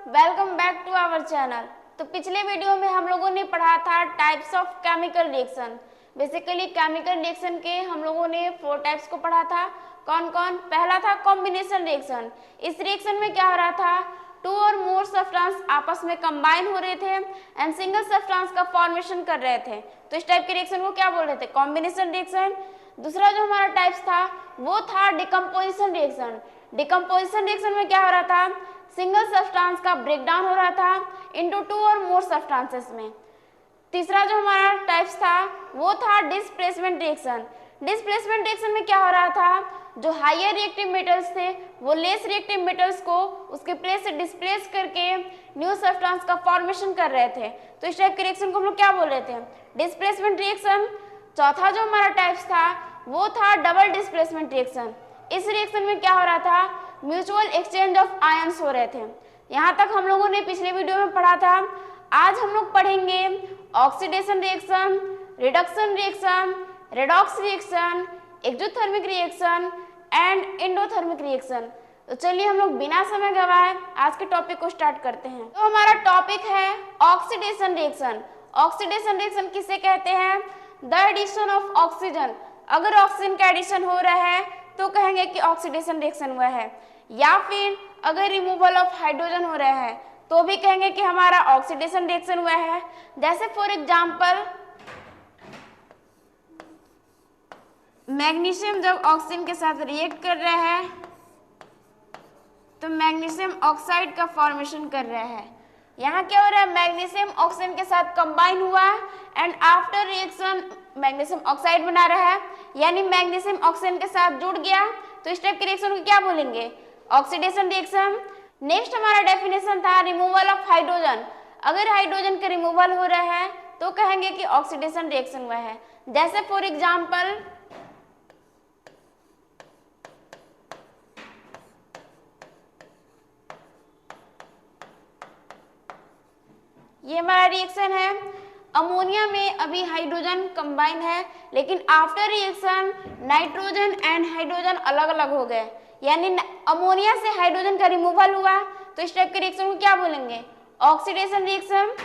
Welcome back to our channel. तो पिछले video में हम लोगों ने पढ़ा था types of chemical reaction. Basically chemical reaction के हम लोगों ने 4 टाइप्स को पढ़ा था। कौन कौन? पहला था कॉम्बिनेशन रिएक्शन। इस रिएक्शन में क्या हो रहा था, 2 और मोर सब्सटेंस आपस में कंबाइन हो रहे थे एंड सिंगल सब्सटेंस का फॉर्मेशन कर रहे थे। तो इस टाइप के रिएक्शन को क्या बोल रहे थे? Combination reaction. दूसरा जो हमारा टाइप्स था वो था डिकम्पोजिशन रिएक्शन। डिकम्पोजिशन रिएक्शन में क्या हो रहा था, सिंगल सब्सटेंस का ब्रेकडाउन हो रहा था इनटू 2 और मोर सब्सटेंसेस में। तीसरा जो हमारा टाइप्स था वो था डिस्प्लेसमेंट रिएक्शन। डिस्प्लेसमेंट रिएक्शन में क्या हो रहा था, जो हायर रिएक्टिव मेटल्स थे वो लेस रिएक्टिव मेटल्स को उसके प्लेस से डिस्प्लेस करके न्यू सब्सटेंस का फॉर्मेशन कर रहे थे। तो इस टाइप के रिएक्शन को हम लोग क्या बोल रहे थे? Displacement reaction. चौथा जो हमारा टाइप्स था वो था डबल डिस्प्लेसमेंट रिएक्शन। इस रिएक्शन में क्या हो रहा था, म्यूचुअल एक्सचेंज ऑफ आयंस हो रहे थे। यहाँ तक हम लोगों ने पिछले वीडियो में पढ़ा था। आज हम लोग पढ़ेंगे oxidation reaction, reduction reaction, redox reaction, exothermic reaction and endothermic reaction. तो चलिए हम लोग बिना समय गवाए आज के टॉपिक को स्टार्ट करते हैं। तो हमारा टॉपिक है ऑक्सीडेशन रिएक्शन। ऑक्सीडेशन रिएक्शन किसे कहते हैं? The addition of oxygen. अगर ऑक्सीजन का एडिशन हो रहा है तो कहेंगे कि ऑक्सीडेशन रिएक्शन हुआ है, या फिर अगर रिमूवल ऑफ हाइड्रोजन हो रहा है तो भी कहेंगे कि हमारा ऑक्सीडेशन रिएक्शन हुआ है। जैसे फॉर एग्जांपल मैग्नीशियम जब ऑक्सीजन के साथ रिएक्ट कर रहा है तो मैग्नीशियम ऑक्साइड का फॉर्मेशन कर रहा है। यहाँ क्या हो रहा है, मैग्नीशियम ऑक्सीजन के साथ कंबाइन हुआ and after reaction magnesium oxide बना रहा है, यानी मैग्नीशियम ऑक्सीजन के साथ जुड़ गया। तो इस टाइप के रिएक्शन को क्या बोलेंगे? Oxidation reaction. नेक्स्ट हमारा डेफिनेशन था रिमूवल ऑफ हाइड्रोजन। अगर हाइड्रोजन का रिमूवल हो रहा है तो कहेंगे कि ऑक्सीडेशन रिएक्शन हुआ है। जैसे फॉर एग्जांपल ये हमारा रिएक्शन है, अमोनिया में अभी हाइड्रोजन कंबाइन है लेकिन after reaction nitrogen and hydrogen अलग अलग हो गए, यानी अमोनिया से हाइड्रोजन का रिमूवल हुआ। तो इस टाइप के रिएक्शन को क्या बोलेंगे? Oxidation reaction.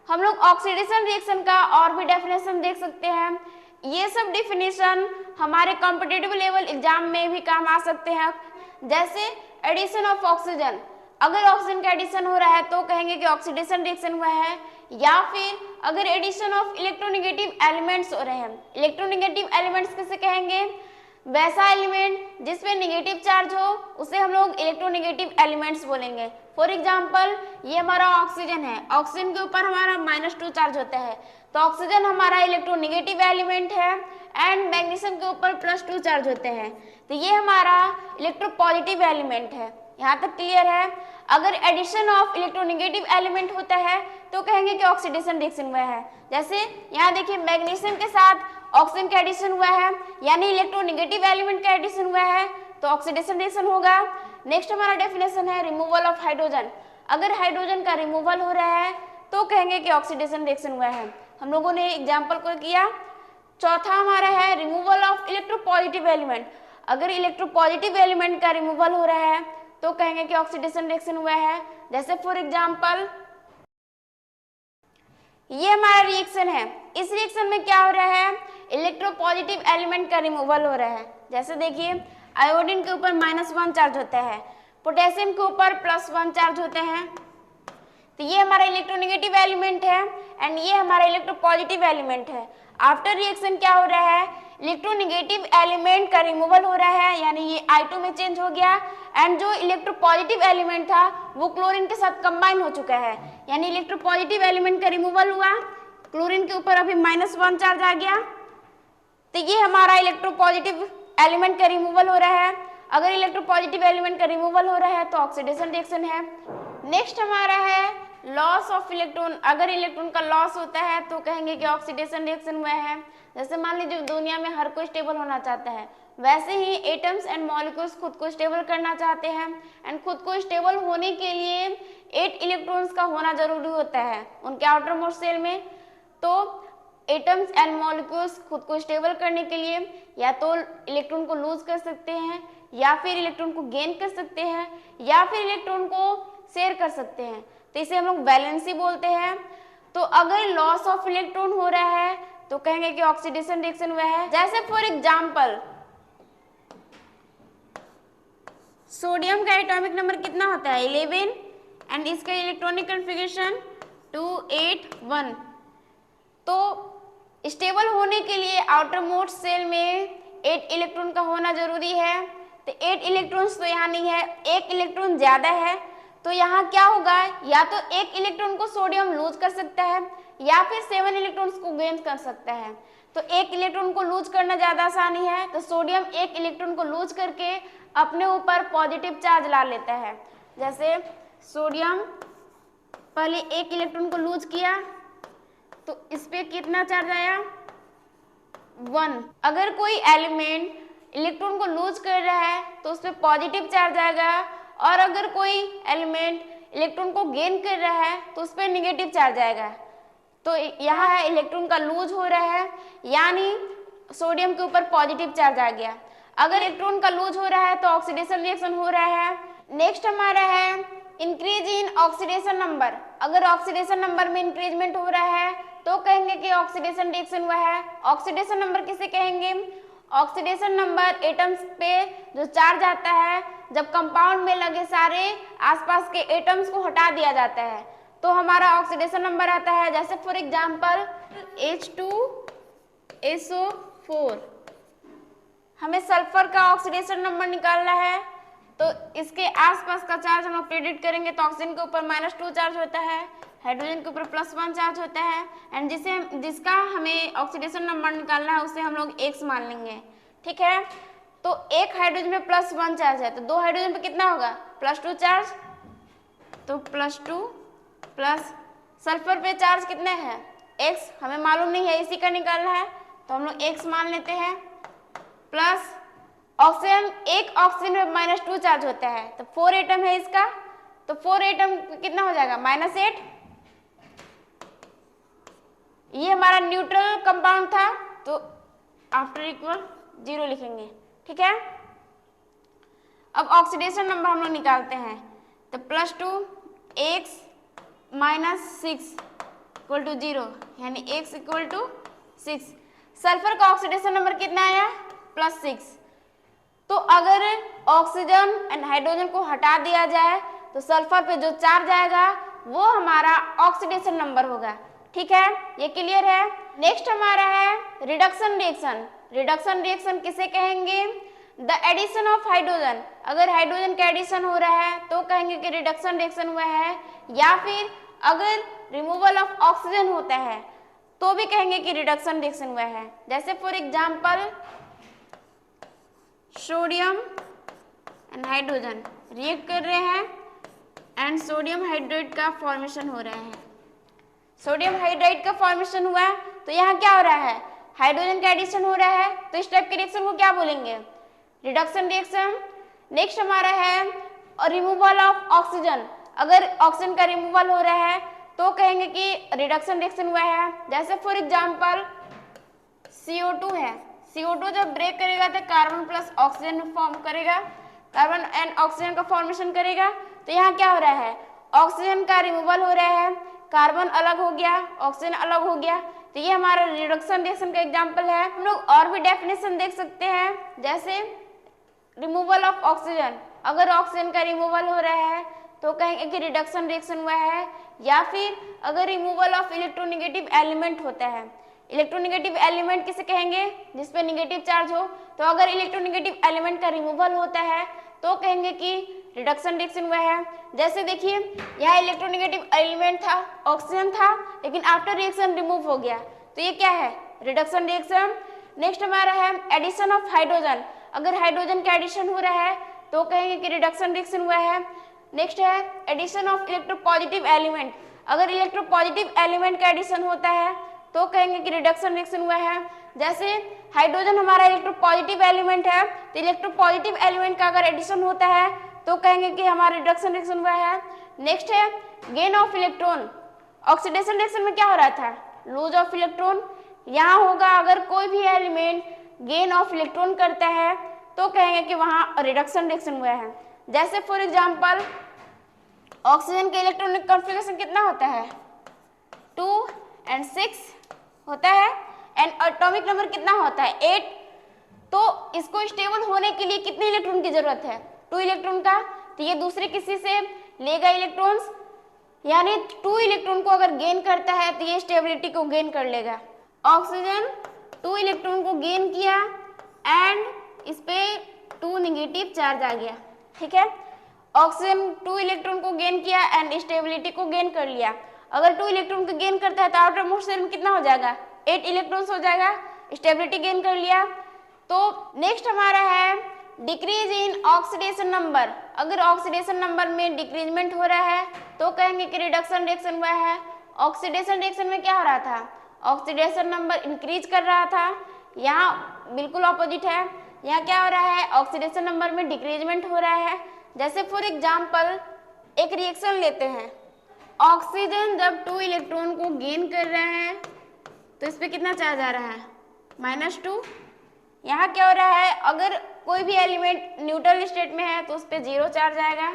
हम लोग ऑक्सीडेशन रिएक्शन का और भी डेफिनेशन देख सकते हैं। ये सब डेफिनेशन हमारे कॉम्पिटिटिव लेवल एग्जाम में भी काम आ सकते हैं। जैसे एडिशन ऑफ ऑक्सीजन, अगर ऑक्सीजन का एडिशन हो रहा है तो कहेंगे कि ऑक्सीडेशन रिएक्शन हुआ है, या फिर अगर एडिशन ऑफ इलेक्ट्रोनेगेटिव एलिमेंट्स हो रहे हैं। इलेक्ट्रोनेगेटिव एलिमेंट्स किसे कहेंगे? वैसा एलिमेंट जिसपे नेगेटिव चार्ज हो उसे हम लोग इलेक्ट्रोनेगेटिव एलिमेंट्स बोलेंगे। फॉर एग्जांपल ये हमारा ऑक्सीजन है, ऑक्सीजन के ऊपर हमारा -2 चार्ज होता है तो ऑक्सीजन हमारा इलेक्ट्रोनेगेटिव एलिमेंट है एंड मैग्नीशियम के ऊपर +2 चार्ज होते हैं तो ये हमारा इलेक्ट्रोपॉजिटिव एलिमेंट है। यहाँ तक क्लियर है? अगर एडिशन ऑफ इलेक्ट्रोनेगेटिव एलिमेंट होता है तो कहेंगे कि ऑक्सीडेशन रिएक्शन हुआ है। जैसे यहाँ देखिए मैग्नीशियम के साथ ऑक्सीजन का एडिशन हुआ है, यानी इलेक्ट्रोनेगेटिव एलिमेंट का एडिशन हुआ है तो ऑक्सीडेशन रिएक्शन होगा। नेक्स्ट हमारा डेफिनेशन है रिमूवल ऑफ हाइड्रोजन। अगर हाइड्रोजन का रिमूवल हो रहा है तो कहेंगे कि ऑक्सीडेशन रिएक्शन हुआ है। हम लोगों ने एग्जाम्पल को किया। चौथा हमारा है रिमूवल ऑफ इलेक्ट्रोपॉजिटिव एलिमेंट। अगर इलेक्ट्रोपॉजिटिव एलिमेंट का रिमूवल हो रहा है तो कहेंगे कि ऑक्सीडेशन रिएक्शन हुआ है। जैसे फॉर एग्जांपल ये हमारा रिएक्शन है, इस रिएक्शन में क्या हो रहा है, इलेक्ट्रोपॉजिटिव एलिमेंट का रिमूवल हो रहा है। जैसे देखिए आयोडीन के ऊपर -1 चार्ज होता है, पोटेशियम के ऊपर +1 चार्ज होते हैं, तो ये हमारा इलेक्ट्रोनेगेटिव एलिमेंट है एंड ये हमारा इलेक्ट्रोपॉजिटिव एलिमेंट है। आफ्टर रिएक्शन क्या हो रहा है, इलेक्ट्रोनेगेटिव एलिमेंट का रिमूवल हो रहा है, यानी ये I2 में चेंज हो गया एंड जो इलेक्ट्रोपॉजिटिव एलिमेंट था वो क्लोरीन के साथ कंबाइन हो चुका है, यानी इलेक्ट्रोपॉजिटिव एलिमेंट का रिमूवल हुआ, क्लोरीन के ऊपर अभी -1 चार्ज आ गया तो ये हमारा इलेक्ट्रोपॉजिटिव एलिमेंट का रिमूवल हो रहा है। अगर इलेक्ट्रोपॉजिटिव एलिमेंट का रिमूवल हो रहा है तो ऑक्सीडेशन रिएक्शन है। नेक्स्ट हमारा है लॉस ऑफ इलेक्ट्रॉन। अगर इलेक्ट्रॉन का लॉस होता है तो कहेंगे कि ऑक्सीडेशन रिएक्शन हुआ है। जैसे मान लीजिए दुनिया में हर कोई स्टेबल होना चाहता है, वैसे ही एटम्स एंड मॉलिक्यूल्स खुद को स्टेबल करना चाहते हैं एंड खुद को स्टेबल होने के लिए 8 इलेक्ट्रॉन्स का होना जरूरी होता है उनके आउटर मोस्ट शेल में। तो एटम्स एंड मॉलिक्यूल्स खुद को स्टेबल करने के लिए या तो इलेक्ट्रॉन को लूज कर सकते हैं, या फिर इलेक्ट्रॉन को गेन कर सकते हैं, या फिर इलेक्ट्रॉन को शेयर कर सकते हैं, तो इसे हम लोग वैलेंसी बोलते हैं। तो अगर लॉस ऑफ इलेक्ट्रॉन हो रहा है तो कहेंगे कि ऑक्सीडेशन रिएक्शन हुआ है। जैसे फॉर एग्जांपल सोडियम का एटॉमिक नंबर कितना होता है 11 एंड इसका इलेक्ट्रॉनिक कॉन्फ़िगरेशन 281। तो स्टेबल होने के लिए आउटर मोस्ट सेल में 8 इलेक्ट्रॉन का होना जरूरी है। तो 8 इलेक्ट्रॉन्स तो यहाँ नहीं है, एक इलेक्ट्रॉन ज्यादा है, तो यहाँ क्या होगा, या तो एक इलेक्ट्रॉन को सोडियम लूज कर सकता है या फिर 7 इलेक्ट्रॉन्स को गेन कर सकता है। तो एक इलेक्ट्रॉन को लूज करना ज्यादा आसानी है, तो सोडियम एक इलेक्ट्रॉन को लूज करके अपने ऊपर पॉजिटिव चार्ज ला लेता है। जैसे सोडियम पहले एक इलेक्ट्रॉन को लूज किया तो इस पे कितना चार्ज आया 1। अगर कोई एलिमेंट इलेक्ट्रॉन को लूज कर रहा है तो उस पर पॉजिटिव चार्ज आएगा, और अगर कोई एलिमेंट इलेक्ट्रॉन को गेन कर रहा है तो उस पर निगेटिव चार्ज आएगा। तो यहाँ है इलेक्ट्रॉन का लूज हो रहा है, यानी सोडियम के ऊपर पॉजिटिव चार्ज आ गया। अगर इलेक्ट्रॉन का लूज हो रहा है तो ऑक्सीडेशन रिएक्शन हो रहा है। नेक्स्ट हमारा है इंक्रीज इन ऑक्सीडेशन नंबर। अगर ऑक्सीडेशन नंबर में इंक्रीजमेंट हो रहा है तो कहेंगे कि ऑक्सीडेशन रिएक्शन हुआ है। ऑक्सीडेशन नंबर किसे कहेंगे, ऑक्सीडेशन नंबर एटम्स पे जो चार्ज आता है जब कंपाउंड में लगे सारे आसपास के एटम्स को हटा दिया जाता है तो हमारा ऑक्सीडेशन नंबर आता है। जैसे फॉर एग्जांपल H2SO4, हमें सल्फर का ऑक्सीडेशन नंबर निकालना है, तो इसके आसपास का चार्ज हम लोग प्रेडिक्ट करेंगे। तो ऑक्सीजन के ऊपर -2 चार्ज होता है, हाइड्रोजन के ऊपर +1 चार्ज होता है, एंड जिसका हमें ऑक्सीडेशन नंबर निकालना है उसे हम लोग x मान लेंगे। ठीक है, तो एक हाइड्रोजन में +1 चार्ज है, तो 2 हाइड्रोजन पे कितना होगा +2 चार्ज, तो +2 प्लस सल्फर पे चार्ज कितने हैं x, हमें मालूम नहीं है, इसी का निकालना है तो हम लोग x मान लेते हैं, प्लस ऑक्सीजन, एक ऑक्सीजन में -2 चार्ज होता है, तो 4 एटम है इसका, तो 4 एटम कितना हो जाएगा -8। ये हमारा न्यूट्रल कंपाउंड था तो आफ्टर इक्वल 0 लिखेंगे। ठीक है, अब ऑक्सीडेशन नंबर हम लोग निकालते हैं, तो +2 x -6 = 0, यानी x = 6। सल्फर का ऑक्सीडेशन नंबर कितना आया +6। तो अगर ऑक्सीजन एंड हाइड्रोजन को हटा दिया जाए तो सल्फर पे जो चार्ज आएगा वो हमारा ऑक्सीडेशन नंबर होगा। ठीक है, ये क्लियर है। नेक्स्ट हमारा है रिडक्शन रिएक्शन। रिडक्शन रिएक्शन किसे कहेंगे, द एडिशन ऑफ हाइड्रोजन। अगर हाइड्रोजन का एडिशन हो रहा है तो कहेंगे कि रिडक्शन रिएक्शन हुआ है, या फिर अगर रिमूवल ऑफ ऑक्सीजन होता है तो भी कहेंगे कि रिडक्शन रिएक्शन हुआ है। जैसे for example sodium and hydrogen react कर रहे हैं एंड सोडियम हाइड्राइड का फॉर्मेशन हो रहा है। सोडियम हाइड्राइड का फॉर्मेशन हुआ तो यहाँ क्या हो रहा है, हाइड्रोजन का एडिशन हो रहा है, तो इस टाइप के रिएक्शन को क्या बोलेंगे, रिडक्शन रिएक्शन। नेक्स्ट हमारा है रिमूवल ऑफ ऑक्सीजन। अगर ऑक्सीजन का रिमूवल हो रहा है तो कहेंगे कि रिडक्शन रिएक्शन हुआ है। जैसे फॉर एग्जांपल CO2 है, CO2 जब ब्रेक करेगा तो कार्बन प्लस ऑक्सीजन फॉर्म करेगा, कार्बन एंड ऑक्सीजन का फॉर्मेशन करेगा। तो यहाँ क्या हो रहा है, ऑक्सीजन का रिमूवल हो रहा है, कार्बन अलग हो गया, ऑक्सीजन अलग हो गया, तो ये हमारा रिडक्शन रिएक्शन का एग्जांपल है। हम लोग और भी डेफिनेशन देख सकते हैं, जैसे रिमूवल ऑफ ऑक्सीजन। अगर ऑक्सीजन का रिमूवल हो रहा है तो कहेंगे कि रिडक्शन रिएक्शन हुआ है, या फिर अगर रिमूवल ऑफ इलेक्ट्रोनेगेटिव एलिमेंट होता है। इलेक्ट्रोनेगेटिव एलिमेंट किसे कहेंगे, जिसपे नेगेटिव चार्ज हो। तो अगर इलेक्ट्रोनेगेटिव एलिमेंट का रिमूवल होता है तो कहेंगे कि रिडक्शन रिएक्शन हुआ है। जैसे देखिए यहाँ इलेक्ट्रोनेगेटिव एलिमेंट था, ऑक्सीजन था, लेकिन आफ्टर रिएक्शन रिमूव हो गया, तो ये क्या है, रिडक्शन रिएक्शन। नेक्स्ट हमारा है एडिशन ऑफ हाइड्रोजन। अगर हाइड्रोजन का एडिशन हो रहा है तो कहेंगे कि रिडक्शन रिएक्शन हुआ है। नेक्स्ट है एडिशन ऑफ इलेक्ट्रोपॉजिटिव एलिमेंट। अगर इलेक्ट्रोपॉजिटिव एलिमेंट का एडिशन होता है तो कहेंगे कि रिडक्शन रिएक्शन हुआ है। जैसे हाइड्रोजन हमारा इलेक्ट्रोपॉजिटिव एलिमेंट है, तो इलेक्ट्रोपॉजिटिव एलिमेंट का अगर एडिशन होता है तो कहेंगे कि हमारा रिडक्शन रिएक्शन हुआ है। नेक्स्ट है gain of electron. Oxidation reaction में क्या हो रहा था, लूज ऑफ इलेक्ट्रॉन। यहाँ होगा अगर कोई भी एलिमेंट गेन ऑफ इलेक्ट्रॉन करता है तो कहेंगे कि वहाँ रिडक्शन रिएक्शन हुआ है। जैसे फॉर एग्जांपल ऑक्सीजन का इलेक्ट्रॉनिक कॉन्फ़िगरेशन कितना होता है, 2 और 6 होता है, एंड एटॉमिक नंबर कितना होता है, 8। तो इसको स्टेबल होने के लिए कितने इलेक्ट्रॉन की जरूरत है, 2 इलेक्ट्रॉन का। तो ये दूसरे किसी से लेगा इलेक्ट्रॉन्स, यानी 2 इलेक्ट्रॉन को अगर गेन करता है तो ये स्टेबिलिटी को गेन कर लेगा। ऑक्सीजन 2 इलेक्ट्रॉन को गेन किया एंड इस पे 2 नेगेटिव चार्ज आ गया, ठीक है। ऑक्सीजन 2 इलेक्ट्रॉन को गेन किया एंड स्टेबिलिटी को गेन कर लिया। अगर 2 इलेक्ट्रॉन को गेन करता है तो आउटर मोस्ट शेल में कितना हो जाएगा, 8 इलेक्ट्रॉन्स हो जाएगा, स्टेबिलिटी गेन कर लिया। तो नेक्स्ट हमारा है डिक्रीज इन ऑक्सीडेशन नंबर। अगर ऑक्सीडेशन नंबर में डिक्रीजमेंट हो रहा है तो कहेंगे कि रिडक्शन रिएक्शन हुआ है। ऑक्सीडेशन रिएक्शन में क्या हो रहा था, ऑक्सीडेशन नंबर इंक्रीज कर रहा था, यहाँ बिल्कुल ऑपोजिट है, यहाँ क्या हो रहा है, ऑक्सीडेशन नंबर में डिक्रीजमेंट हो रहा है। जैसे फॉर एग्जाम्पल एक रिएक्शन लेते हैं, ऑक्सीजन जब 2 इलेक्ट्रॉन को गेन कर रहा है तो इस पर कितना चार्ज आ रहा है, -2। यहाँ क्या हो रहा है, अगर कोई भी एलिमेंट न्यूट्रल स्टेट में है तो उस पर 0 चार्ज आएगा,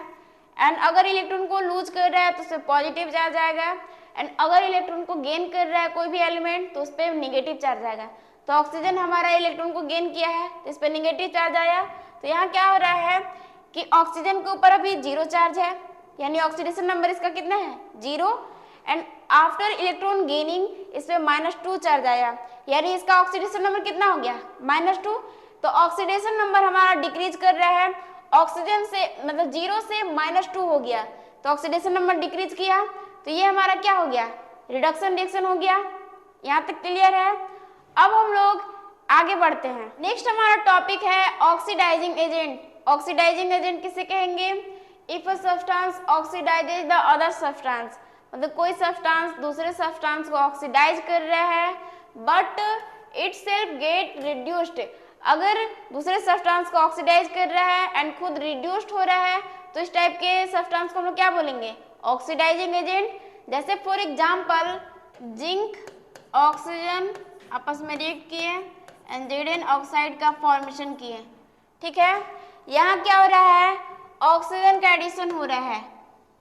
एंड अगर इलेक्ट्रॉन को लूज कर रहा है तो उस पर पॉजिटिव चार्ज आएगा, एंड अगर इलेक्ट्रॉन को गेन कर रहा है कोई भी एलिमेंट तो उस पर नेगेटिव चार्ज आएगा। तो ऑक्सीजन हमारा इलेक्ट्रॉन को गेन किया है तो इस पर नेगेटिव चार्ज आया। तो यहाँ क्या हो रहा है कि ऑक्सीजन के ऊपर अभी 0 चार्ज है, यानी ऑक्सीडेशन नंबर इसका कितना है, 0, एंड आफ्टर इलेक्ट्रॉन गेनिंग इस पे -2 चार्ज आया, यानी इसका ऑक्सीडेशन नंबर कितना हो गया, -2। तो ऑक्सीडेशन नंबर हमारा डिक्रीज कर रहा है, ऑक्सीजन से मतलब 0 से -2 हो गया, तो ऑक्सीडेशन नंबर डिक्रीज किया, तो ये हमारा क्या हो गया, रिडक्शन रिएक्शन हो गया। यहाँ तक क्लियर है। अब हम लोग आगे बढ़ते हैं। नेक्स्ट हमारा टॉपिक है ऑक्सीडाइजिंग एजेंट। ऑक्सीडाइजिंग एजेंट किसे कहेंगे, if a substance oxidises the other substance, मतलब कोई सब्सटेंस दूसरे सब्सटेंस को ऑक्सीडाइज कर रहा है बट इटसेल्फ गेट रिड्यूस्ड। अगर दूसरे सब्सटेंस को ऑक्सीडाइज कर रहा है एंड खुद रिड्यूस्ड हो रहा है तो इस टाइप के सब्सटेंस को हम लोग क्या बोलेंगे, ऑक्सीडाइजिंग एजेंट। जैसे फॉर एग्जांपल जिंक ऑक्सीजन आपस में रिएक्ट किए एंड जेडन ऑक्साइड का फॉर्मेशन किए, ठीक है। यहाँ क्या हो रहा है, ऑक्सीजन का एडिशन हो रहा है,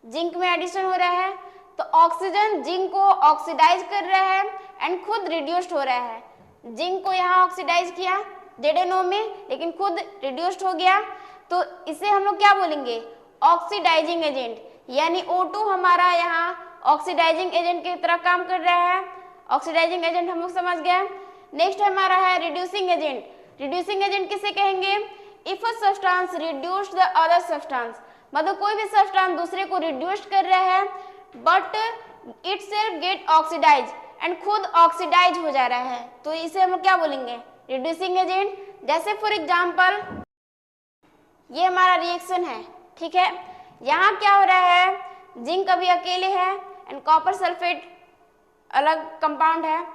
जिंक में एडिशन हो रहा है, तो ऑक्सीजन जिंक को ऑक्सीडाइज कर रहा है एंड खुद रिड्यूस्ड हो रहा है। जिंक को यहाँ ऑक्सीडाइज किया ZnO में, लेकिन खुद रिड्यूस्ड हो गया, तो इसे हम लोग क्या बोलेंगे, ऑक्सीडाइजिंग एजेंट, यानी O2 हमारा यहाँ ऑक्सीडाइजिंग एजेंट की तरह काम कर रहा है। ऑक्सीडाइजिंग एजेंट हम लोग समझ गए। नेक्स्ट हमारा है रिड्यूसिंग एजेंट। रिड्यूसिंग एजेंट किसे कहेंगे, if a substance reduce the other substance, मतलब कोई भी सब्सटेंस दूसरे को रिड्यूस कर रहा है but itself get oxidize and खुद ऑक्सीडाइज हो जा रहा है, तो इसे हम क्या बोलेंगे, रिड्यूसिंग एजेंट। जैसे फॉर एग्जांपल ये हमारा रिएक्शन है, ठीक है। यहाँ क्या हो रहा है, जिंक अभी अकेले है एंड कॉपर सल्फेट अलग कंपाउंड है।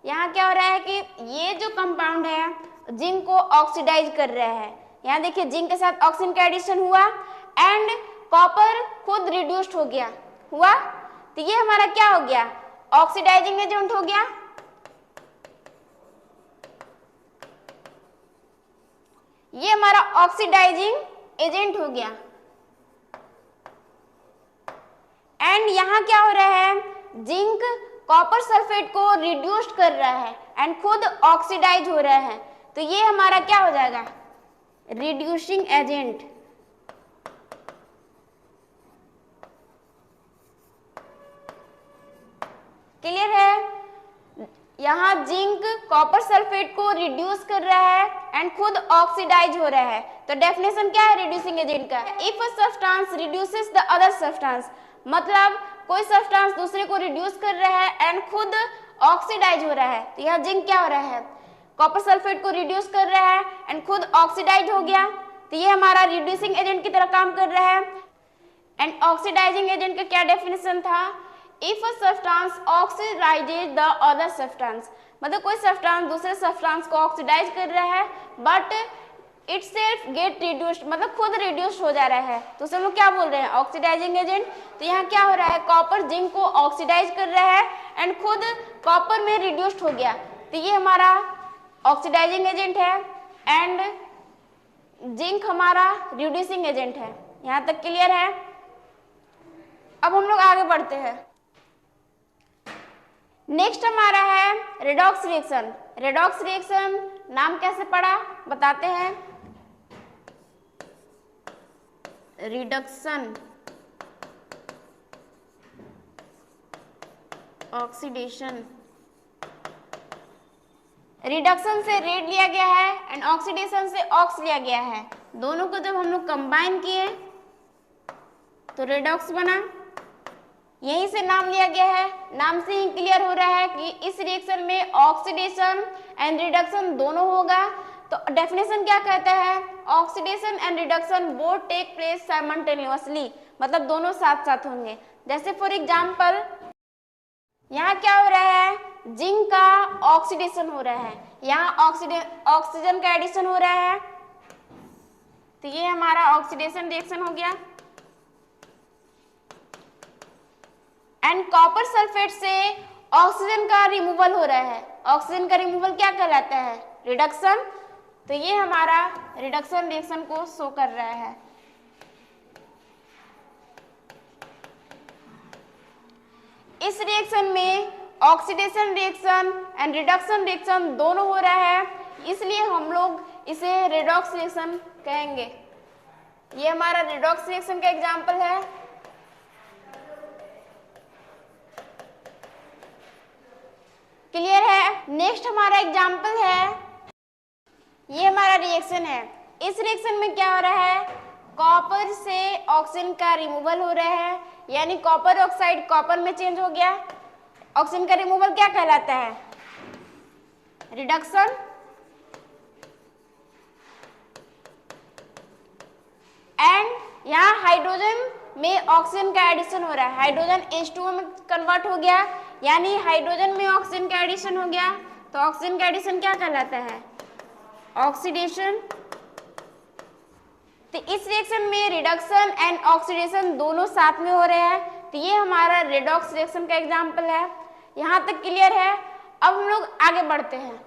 यहाँ क्या हो रहा है कि ये जो कंपाउंड है जिंक को ऑक्सीडाइज कर रहा है। यहाँ देखिए जिंक के साथ ऑक्सीजन का एडिशन हुआ एंड कॉपर खुद रिड्यूस्ड हो गया हुआ, तो ये हमारा क्या हो गया, ऑक्सीडाइजिंग एजेंट हो गया। ये हमारा ऑक्सीडाइजिंग एजेंट हो गया। एंड यहाँ क्या हो रहा है, जिंक कॉपर सल्फेट को रिड्यूस्ड कर रहा है एंड खुद ऑक्सीडाइज हो रहा है, तो ये हमारा क्या हो जाएगा, रिड्यूसिंग एजेंट। क्लियर है। यहाँ जिंक कॉपर सल्फेट को रिड्यूस कर रहा है एंड खुद ऑक्सीडाइज हो रहा है, तो डेफिनेशन क्या है रिड्यूसिंग एजेंट का, if a substance reduces the other substance, मतलब कोई सब्सटेंस दूसरे को रिड्यूस कर रहा है एंड खुद ऑक्सीडाइज हो रहा है, तो यहाँ जिंक क्या हो रहा है, कॉपर सल्फेट को रिड्यूस कर रहा है एंड खुद ऑक्सीडाइज हो गया, तो ये हमारा रिड्यूसिंग एजेंट की तरह काम कर रहा है। एंड ऑक्सीडाइजिंग एजेंट का क्या डेफिनेशन था, if a substance oxidises the other substance, मतलब कोई सब्सटेंस दूसरे सब्सटेंस को ऑक्सीडाइज कर रहा है बट इटसेल्फ गेट रिड्यूस्ड, मतलब खुद रिड्यूस्ड हो जा रहा है, तो उसे हम लोग क्या बोल रहे हैं, ऑक्सीडाइजिंग एजेंट। तो यहाँ क्या हो रहा है, कॉपर जिंक को ऑक्सीडाइज कर रहा है एंड खुद कॉपर में रिड्यूस्ड हो गया, तो ये हमारा ऑक्सीडाइजिंग एजेंट है एंड जिंक हमारा रिड्यूसिंग एजेंट है। यहाँ तक क्लियर है। अब हम लोग आगे बढ़ते हैं। नेक्स्ट हमारा है रेडॉक्स रिएक्शन। रेडॉक्स रिएक्शन नाम कैसे पड़ा बताते हैं। Reduction, oxidation. रिडक्शन से रेड लिया गया है एंड ऑक्सीडेशन से ऑक्स लिया गया है। दोनों को जब हम लोग कंबाइन किए तो रेडॉक्स बना। यहीं से नाम लिया गया है। नाम से ही क्लियर हो रहा है कि इस रिएक्शन में ऑक्सीडेशन एंड रिडक्शन दोनों होगा। तो डेफिनेशन क्या कहता है, oxidation and reduction both take place simultaneously, मतलब दोनों साथ साथ होंगे। जैसे फॉर एग्जांपल यहाँ क्या हो रहा है, जिंक का ऑक्सीडेशन हो रहा है, यहाँ ऑक्सीजन का एडिशन हो रहा है, तो ये हमारा ऑक्सीडेशन रिएक्शन हो गया। एंड कॉपर सल्फेट से ऑक्सीजन का रिमूवल हो रहा है। ऑक्सीजन का रिमूवल क्या कहलाता है, रिडक्शन। तो ये हमारा रिडक्शन रिएक्शन को शो कर रहा है। इस रिएक्शन में oxidation reaction and reduction reaction दोनों हो रहा है, इसलिए हम लोग इसे रेडॉक्स रिएक्शन कहेंगे। ये हमारा रेडॉक्स रिएक्शन का एग्जांपल है। क्लियर है। नेक्स्ट हमारा एग्जांपल है, ये हमारा रिएक्शन है। इस रिएक्शन में क्या हो रहा है, कॉपर से ऑक्सीजन का रिमूवल हो रहा है, यानी कॉपर ऑक्साइड कॉपर में चेंज हो गया। ऑक्सीजन का रिमूवल क्या कहलाता है, रिडक्शन। एंड यहाँ हाइड्रोजन में ऑक्सीजन का एडिशन हो रहा है, हाइड्रोजन H2O में कन्वर्ट हो गया, यानी हाइड्रोजन में ऑक्सीजन का एडिशन हो गया। तो ऑक्सीजन का एडिशन क्या कहलाता है, ऑक्सीडेशन। तो इस रिएक्शन में रिडक्शन एंड ऑक्सीडेशन दोनों साथ में हो रहे हैं, तो ये हमारा रेडॉक्स रिएक्शन का एग्जांपल है। यहाँ तक क्लियर है। अब हम लोग आगे बढ़ते हैं।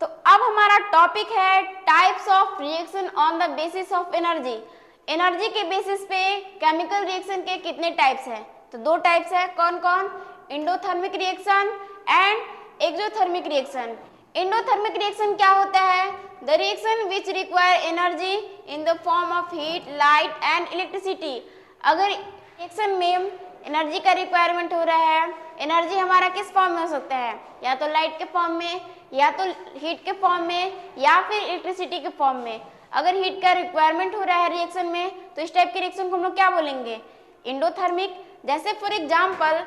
तो अब हमारा टॉपिक है types of reaction on the basis of energy. Energy के बेसिस पे केमिकल रिएक्शन के कितने टाइप्स हैं, तो दो टाइप्स है। कौन कौन, endothermic reaction and exothermic reaction. Endothermic reaction क्या होता है, the reaction which require energy in the form of heat, light and electricity. अगर रिएक्शन में एनर्जी का रिक्वायरमेंट हो रहा है, एनर्जी हमारा किस फॉर्म में हो सकता है, या तो लाइट के फॉर्म में, या तो हीट के फॉर्म में, या फिर इलेक्ट्रिसिटी के फॉर्म में। अगर हीट का रिक्वायरमेंट हो रहा है रिएक्शन में, तो इस टाइप के रिएक्शन को हम लोग क्या बोलेंगे, एंडोथर्मिक। जैसे फॉर एग्जांपल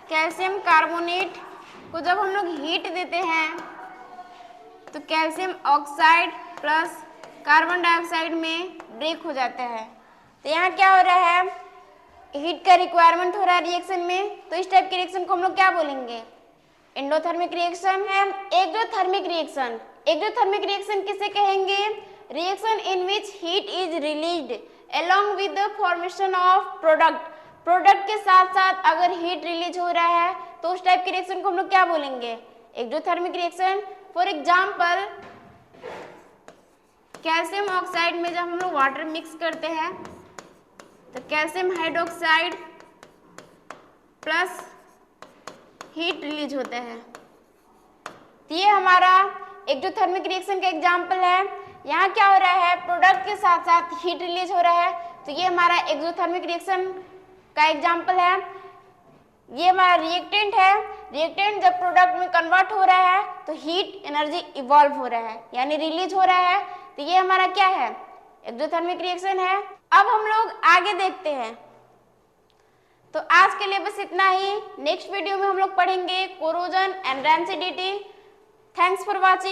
कैल्शियम कार्बोनेट को जब हम लोग हीट देते हैं तो calcium oxide plus carbon dioxide में ब्रेक हो जाता है। तो यहाँ क्या हो रहा है, हीट का रिक्वायरमेंट हो रहा है रिएक्शन में, तो इस टाइप के रिएक्शन को हम लोग क्या बोलेंगे, एंडोथर्मिक रिएक्शन है। एक्सोथर्मिक रिएक्शन, एक्सोथर्मिक रिएक्शन किसे कहेंगे, reaction in which heat is released along with the formation of product. Product के साथ साथ अगर हीट रिलीज हो रहा है तो उस टाइप के रिएक्शन को हम लोग क्या बोलेंगे, exothermic reaction. For example calcium oxide में जब हम लोग वाटर मिक्स करते हैं तो calcium hydroxide plus heat release होता है। तो ये हमारा एक्सोथर्मिक रिएक्शन का एग्जांपल है। यहाँ क्या हो रहा है, प्रोडक्ट के साथ साथ हीट रिलीज हो रहा है, तो ये हमारा एक्सोथर्मिक रिएक्शन का एग्जांपल है। ये हमारा रिएक्टेंट है। रिएक्टेंट जब प्रोडक्ट में कन्वर्ट हो रहा है तो हीट एनर्जी इवॉल्व हो रहा है, यानी रिलीज हो रहा है, तो ये हमारा क्या है, एक्सोथर्मिक रिएक्शन है। अब हम लोग आगे देखते हैं। तो आज के लिए बस इतना ही। नेक्स्ट वीडियो में हम लोग पढ़ेंगे corrosion and rancidity. Thanks for watching.